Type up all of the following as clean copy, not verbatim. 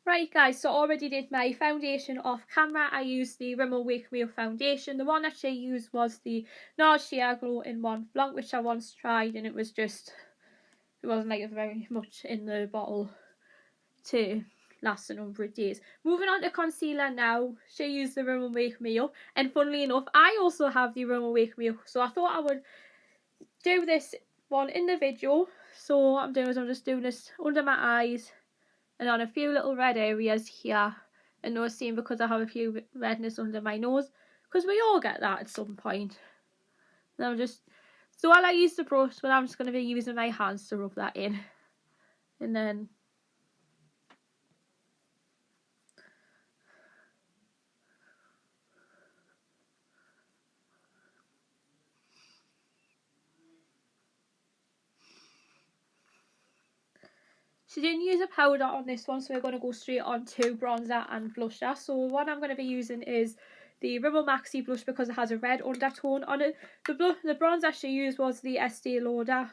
Right guys, so I already did my foundation off camera. I used the Rimmel Wake Me Up foundation. The one that she used was the NARS Sheer Glow in Mont Blanc, which I once tried, and it wasn't like very much in the bottle to last a number of days. Moving on to concealer now. She used the Rimmel Wake Me Up, and funnily enough, I also have the Rimmel Wake Me Up, so I thought I would do this one in the video. So what I'm doing is I'm just doing this under my eyes and on a few little red areas here, and no seeing because I have a few redness under my nose, because we all get that at some point. And so while I use the brush, but I'm just going to be using my hands to rub that in, and then she didn't use a powder on this one, so we're going to go straight on to bronzer and blusher. So what I'm going to be using is the Rimmel Maxi blush because it has a red undertone on it. The bronzer she used was the Estee Lauder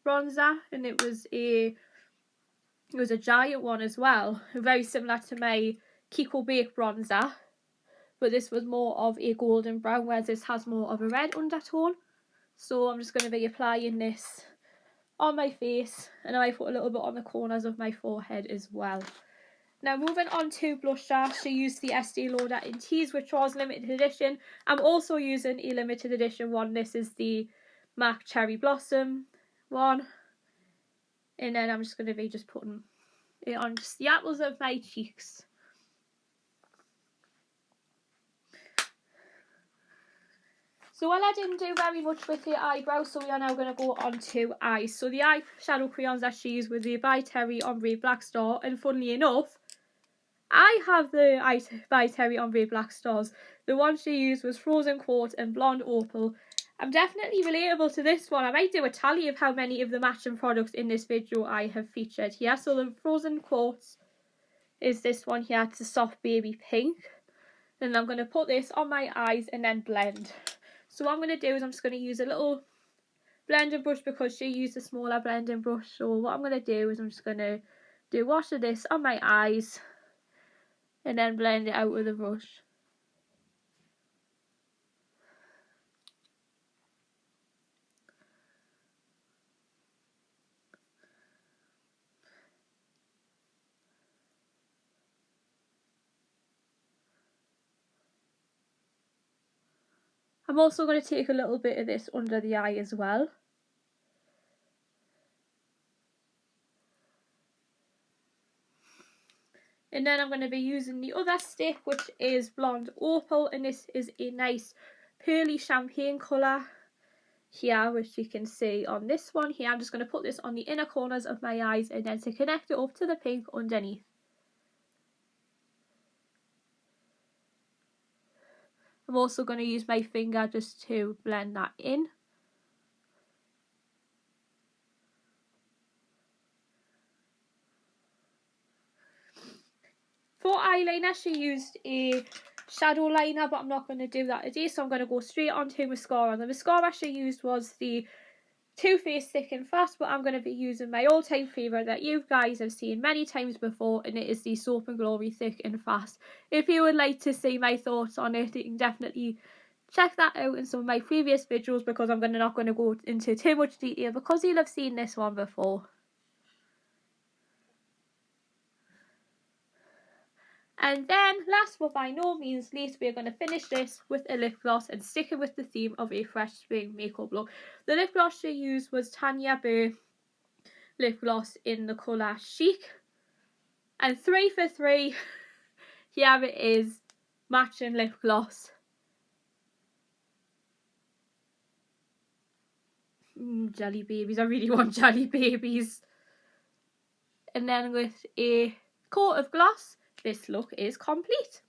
bronzer, and it was a giant one as well, very similar to my Kiko Bake bronzer, but this was more of a golden brown, whereas this has more of a red undertone. So I'm just going to be applying this on my face, and I put a little bit on the corners of my forehead as well. Now moving on to blusher, she used the Estee Lauder in Tease, which was limited edition. I'm also using a limited edition one. This is the MAC Cherry Blossom one, and then I'm just going to be just putting it on just the apples of my cheeks. So while I didn't do very much with the eyebrows, so we are now going to go on to eyes. So the eyeshadow crayons that she used were the By Terry Ombre Black Star, and funnily enough, I have the By Terry Ombre Black Stars. The one she used was Frozen Quartz and Blonde Opal. I'm definitely relatable to this one. I might do a tally of how many of the matching products in this video I have featured here. So the Frozen Quartz is this one here. It's a soft baby pink. And I'm going to put this on my eyes and then blend. So what I'm going to do is I'm just going to use a little blending brush because she used a smaller blending brush. So what I'm going to do is I'm just going to do wash of this on my eyes and then blend it out with a brush. I'm also going to take a little bit of this under the eye as well. And then I'm going to be using the other stick, which is Blonde Opal, and this is a nice pearly champagne colour here, which you can see on this one here. I'm just going to put this on the inner corners of my eyes and then to connect it up to the pink underneath. I'm also going to use my finger just to blend that in. For eyeliner, she used a shadow liner, but I'm not going to do that today, so I'm going to go straight on to mascara. The mascara she used was the Too Faced Thick and Fast, but I'm going to be using my all-time favourite that you guys have seen many times before, and it is the Soap and Glory Thick and Fast. If you would like to see my thoughts on it, you can definitely check that out in some of my previous videos, because I'm not going to go into too much detail because you'll have seen this one before. And then, last but by no means least, we're going to finish this with a lip gloss and sticking with the theme of a fresh spring makeup look. The lip gloss she used was Tanya Burr lip gloss in the colour Chic. And 3 for 3, here it is, matching lip gloss. Jelly babies, I really want jelly babies. And then with a coat of gloss, this look is complete.